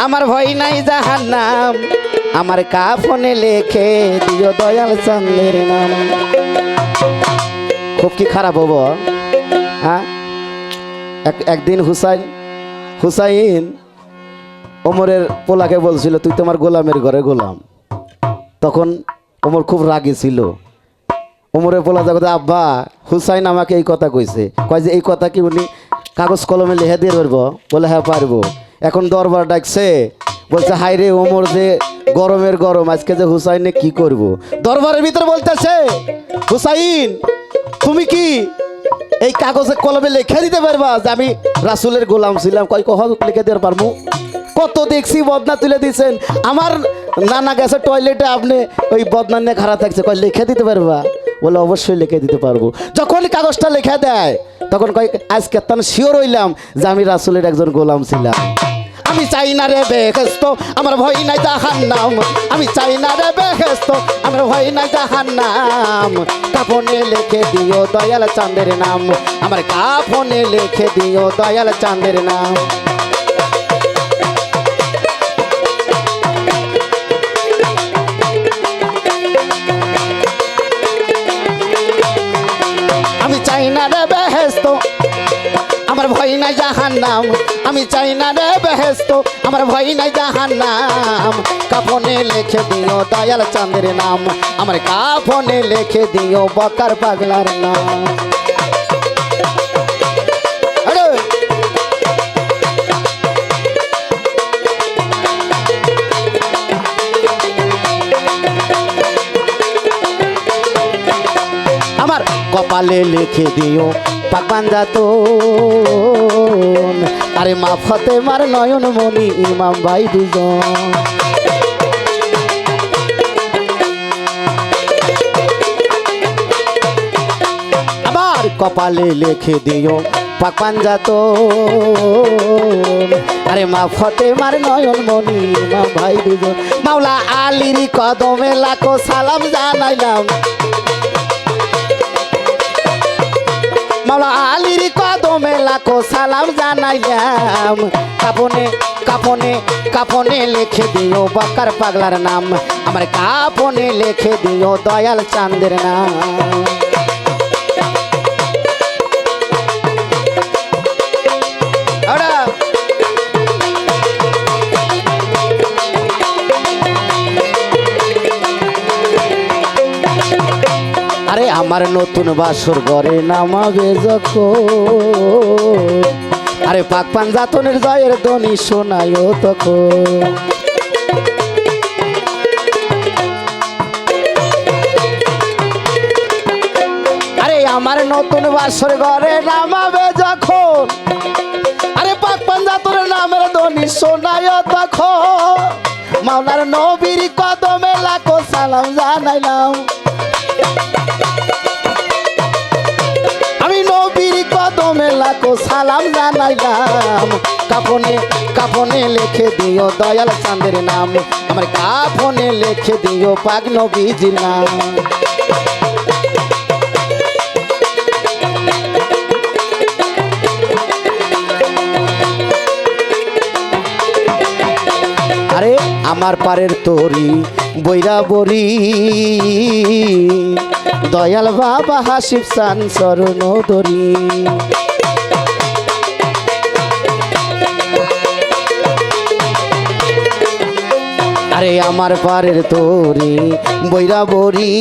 আমার ভয় নাই জাহান্নাম আমার কাফনে লেখে দিও দয়াল চাঁদের নাম। খুব কি খারাপ হবো হ্যাঁ? একদিন হুসাইন ওমরের পোলাকে বলছিল তুই তোমার গোলামের ঘরে গোলাম। তখন ওমর খুব রাগী ছিল। ওমরের পোলা জাগতে আব্বা হুসাইন আমাকে এই কথা কইছে, কয় যে এই কথা কি উনি কাগজ কলমে লিখে দিয়ে পারবো? বলে হ্যাঁ পারবো। এখন দরবার ডাকছে, বলছে হাই রে ওমর যে গরমের গরম, আজকে যে হুসাইনে কি করব। দরবারের ভিতরে বলতেছে হুসাইন তুমি কি এই কাগজে কলমে লিখে দিতে পারবা যে আমি রাসূলের গোলাম ছিলাম? কয় কহ লিখে দিতে পারবো। কত দেখছি বদনা তুলে দিচ্ছেন, আমার নানা গেছে টয়লেটে আপনি ওই বদনা নিয়ে খারাপ থাকছে, কয় লিখে দিতে পারবা? বলে অবশ্যই লিখে দিতে পারবো। যখন কাগজটা লিখে দেয় তখন কয় আজকে তার শিওর হইলাম যে আমি রাসূলের একজন গোলাম ছিলাম। আমি চাই না রে বেহেশত আমার ভয় নাই জাহান্নাম, আমি চাই না রে বেহেশত আমার ভয় নাই জাহান্নাম। কাফনে লিখে দিও দয়াল চাঁদের নাম, আমার কাফনে লিখে দিও দয়াল চাঁদের নাম। আমি চাই না রে বেহেশত আমার ভয় নাই জাহান্নাম, আমি চাই না রে বেহেশত আমার ভয় নাই জাহান্নাম। কাফনে লিখে দিও দয়াল চাঁদের নাম, আমার কাফনে লিখে দিও বকার পাগলার নাম। আমার কপালে লিখে দিও পাক পাঞ্জাতন, আরে মা ফতেমার নয়ন মনি ইমাম ভাই দুজন। আবার কপালে লিখে দিও পাক পাঞ্জাতন, আরে মা ফতেমার নয়ন মনি ইমাম ভাই দুজন। মাওলা আলীর কদমে লাখো সালাম জানাইলাম, মাওলা আলীর কদমে লাখো সালাম জানাইলাম। কাফনে কাফনে কাফনে লিখে দিও বকার পাগলার নাম, আমার কাফনে লিখে দিও দয়াল চাঁদের নাম। আরে আমার নতুন বাসর ঘরে নামাবে যখন, আরে পাক পাঞ্জাতনের জয়ের ধ্বনি শোনায়ও তখন। আরে আমার নতুন বাসর ঘরে নামাবে যখন, আরে পাক পাঞ্জাতনের নামের ধ্বনি শোনায়ও তখন। মাওলার নবীর কদমে লাখো সালাম জানাইলাম, আমি নবীর কদমে লাখো সালাম জানাইলাম। কাফনে কাফনে লিখে দিও দয়াল চাঁদের নাম, আমার কাফনে লিখে দিও পাক নবীজির নাম। আরে আমার পারের তরি বৈরা বরি দয়াল বাবা হাসিব চান চরণ ধরি। আরে আমার পারের তরি বৈরা বরি,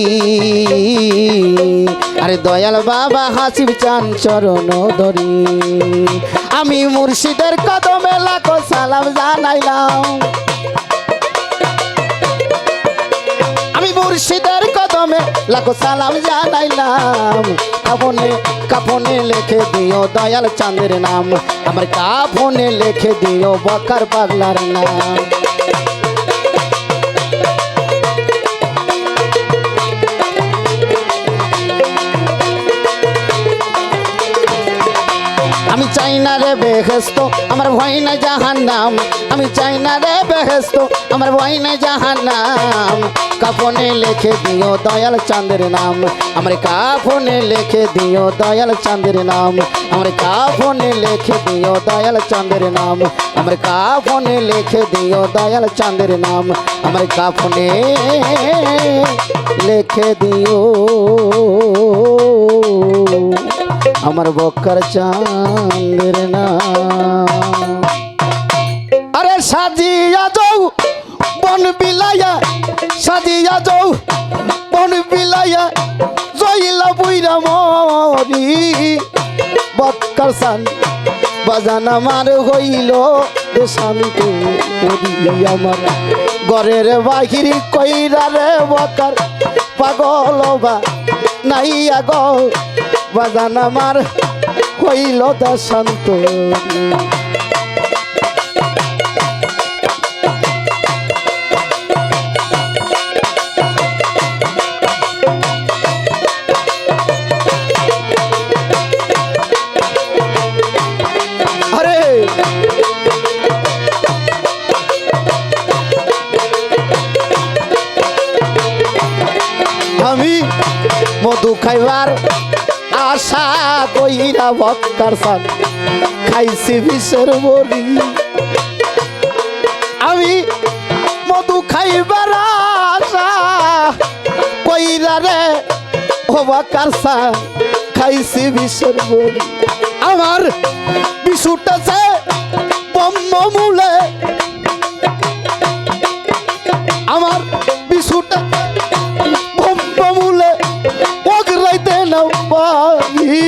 আরে দয়াল বাবা হাসিব চান চরণ ধরি। আমি মুর্শিদের কদমে লাখো সালাম জানাইলাম, আমি মুর্শিদের কদমে লাখো সালাম জানাইলাম। কাফনে কাফনে লিখে দিও দয়াল চাঁদের নাম, আমার কাফনে লিখে দিও বকার পাগলার নাম। আমি চাই না রে বেহেশত আমার ভয় নাই জাহান্নাম, আমি চাই না রে বেহেশত, আমার ভয় নাই জাহান্নাম। কাফনে লিখে দিও দয়াল চাঁদের নাম, আমার কাফনে লিখে দিও দয়াল চাঁদের নাম, আমার কাফনে লিখে দিও দয়াল চাঁদের নাম, আমার কাফনে লিখে দিও দয়াল চাঁদের নাম, আমার কাফনে লিখে দিও আমার বক্কার চাঁদের নাম। আরে সাজিয়া যাও বন বিলাইয়া, সাজিয়া যাও বন বিলাইয়া, জইলা বুইরা মরি, বক্কার চান বাজান আমার হইল শান্ত করি। আমার ঘরের বাহির কইরা রে বকার পাগল বা নাইয়া গো, বাজান আমার হইল শান্ত। আমি মধু খাইবার আশা কইরা বক্কার চান খাইছি বিষের বড়ি, আমি মধু খাইবার আশা কইরা রে ও বক্কার চান খাইছি বিষের বড়ি। আমার বিশুটাছে ব্রহ্মমূলে, আমার বিশুটা ব্রহ্মমূলে ওগরাইতে না পারি।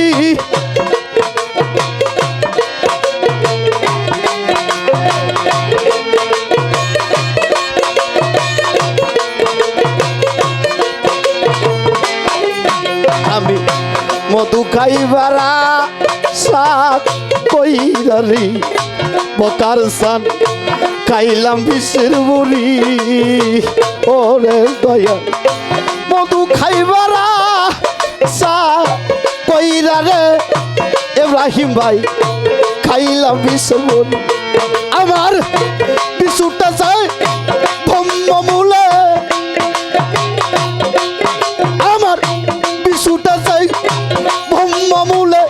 আমি মধু খাইবার শাক কইরারি বকার সান খাইলাম বিষের বুড়ি। ওরে দয়া মধু খাইবার শাক কইরা রে ইব্রাহিম ভাই খাইলাম বিষের বুড়ি। আমার বিশুটা চাই ব্রহ্মমূলে, আমার বিশুটা চাই ব্রহ্মমূলে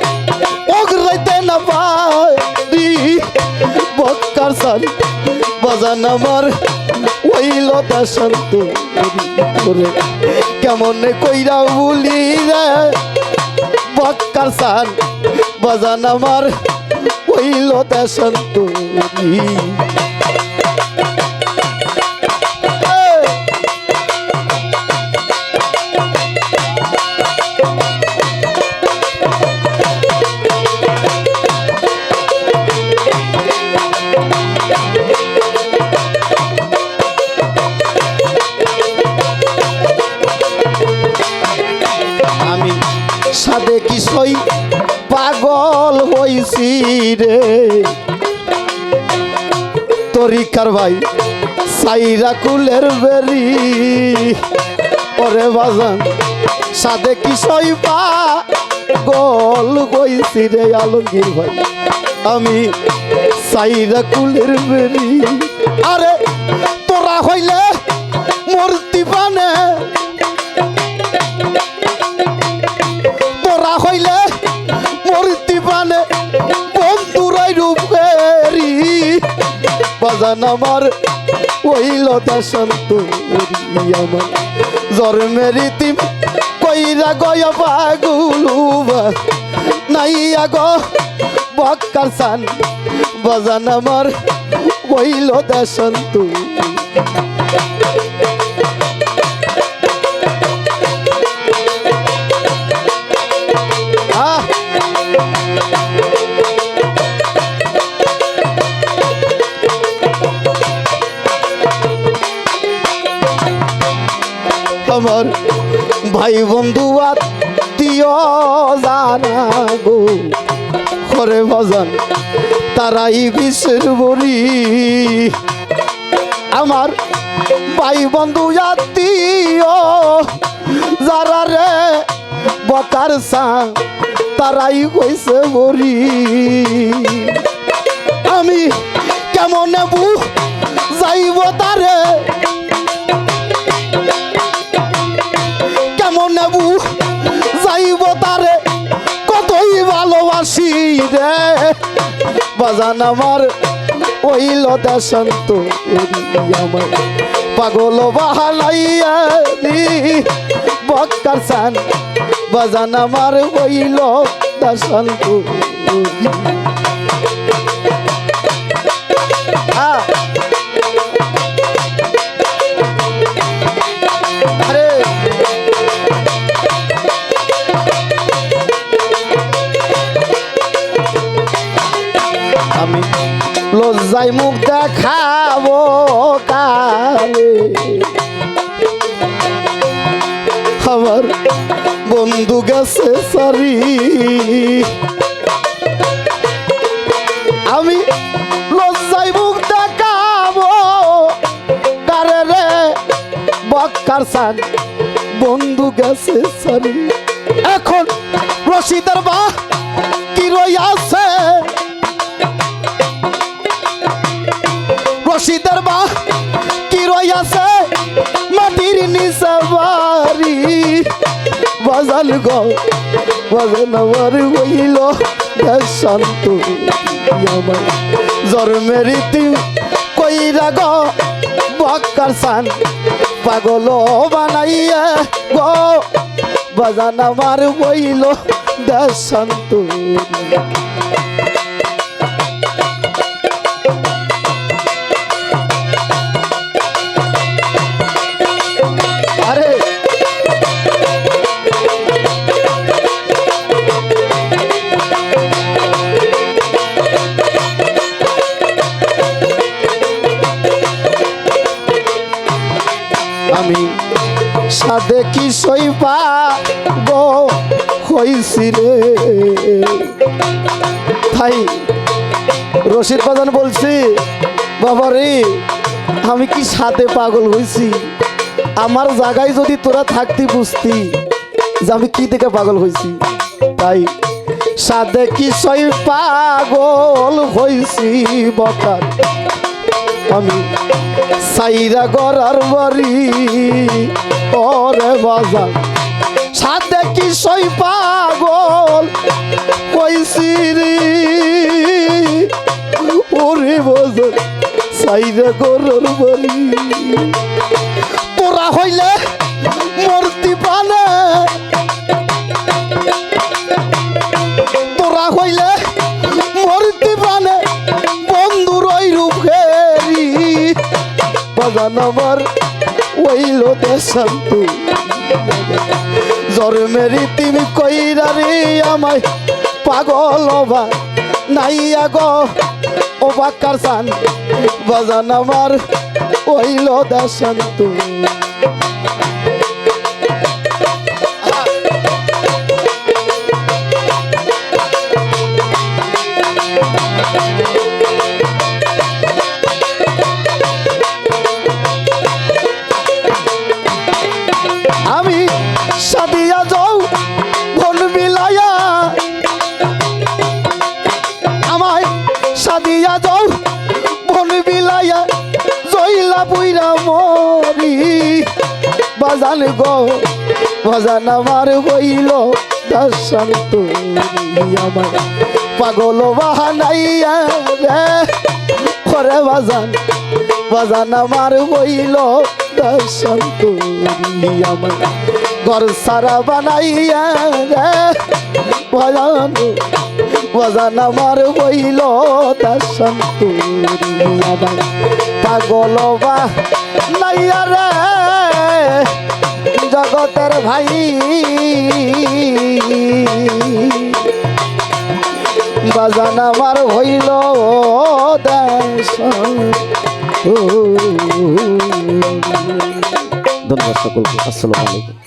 ওগরাইতে না পারি। বক্কার চান বাজান আমার হইল শান্ত করে, কেমন কইরা বলি রে বক্কার চান বাজান আমার হইল শান্ত। আমি সাদে কিসই পাগল হইছি রে তরিকার ভাই সাইরা কুলের বেরি। ওরে বাজান সাদে কিসই পাগল হইছি রে আলমগীর ভাই, আমি সাইরা কুলের বেরি। আরে তোরা হইলে মূর্তি পানে, তোরা হইলে মূর্তি পানে বন্ধুরাই রূপেরি। বাজান আমার হইল শান্ত। আমার জন্মের ইতিম কইরা গয়া পাগুলুবা নাইয়া গো বক্কার চান বাজান আমার হইল শান্ত। আমার ভাই বন্ধু আত্মীয় যারা গো করে বাজান তারাই বিষের বড়ি। আমার ভাই বন্ধু আত্মীয় যারা রে বকার চা তারাই কইছে বড়ি। আমি কেমন নেবু যাইব তারে, কেমন নেবু যাইব তারে, কতই ভালোবাসি রে বাজান আমার ওইল দেশান্ত আমার পাগল বাহালাইয়া রে বক্কার সান বাজান আমার ওইল দেশান্ত। আরে আমি লজ্জায় মুখ দেখাবো কালে আমার বন্ধু গেছে সারি, আমি লজ্জায় মুখ দেখাবো কারে রে বক্কার সান বন্ধু গেছে সারি। এখন রশিদের বা কি রইয়াছে, রশিদের বা কি রইয়াছে মাটির নিচে বাড়ি বাজাল গো বাজান আমার হইল শান্ত আমার জন্মের রীতি কইরা গো বক্কার সান পাগল বানাইয়া গো বাজান আমার হইল শান্ত। আরে আমি সাদে কি সইপা গো হইছি রে ভাই রশিদ বাজান বলছি বাবা রে আমি কি সাদে পাগল হইছি, আমার জায়গায় যদি তোরা থাকতি বুঝতি যে আমি কি থেকে পাগল হইছি। তাই সাদে কি সই পাগল হইছি বকার আমি সাইরা গড়ার বাড়ি ওরে বাজার সাদে কি সই পাগল হইছি রে ওরে বাজার সাইরা গড়ার বাড়ি। তোরা হইলে মূর্তি পানে, তোরা হইলে মূর্তি পানে বন্ধুর ওই রূপেরি বাজান আমার ওইল দেশান্ত জন্মেরি তুমি কইরা রে আমায় পাগল বা নাইয়া গো ও বাক্কার সান বাজান আমার ওইল দেশান্ত। আমি সাদিয়া যাও ভন বিলায়া আমায় সাদিয়া যাও ভন বিলায়া জইলা বুইরা মরি বাজান গো বাজান আমার হইল দাসান্ত আমার পাগল বাহানাইয়া রে করে বাজান বাজান আমার হইল দাসান্ত আমার ঘর সারা বানাইয়া রে বাজান বাজান আমার হইল দাসান্ত আমার পাগল বানাইয়া রে জগতের ভাই বাজান আমার হইল ধন্যবাদ সকলকে। আসসালামু আলাইকুম।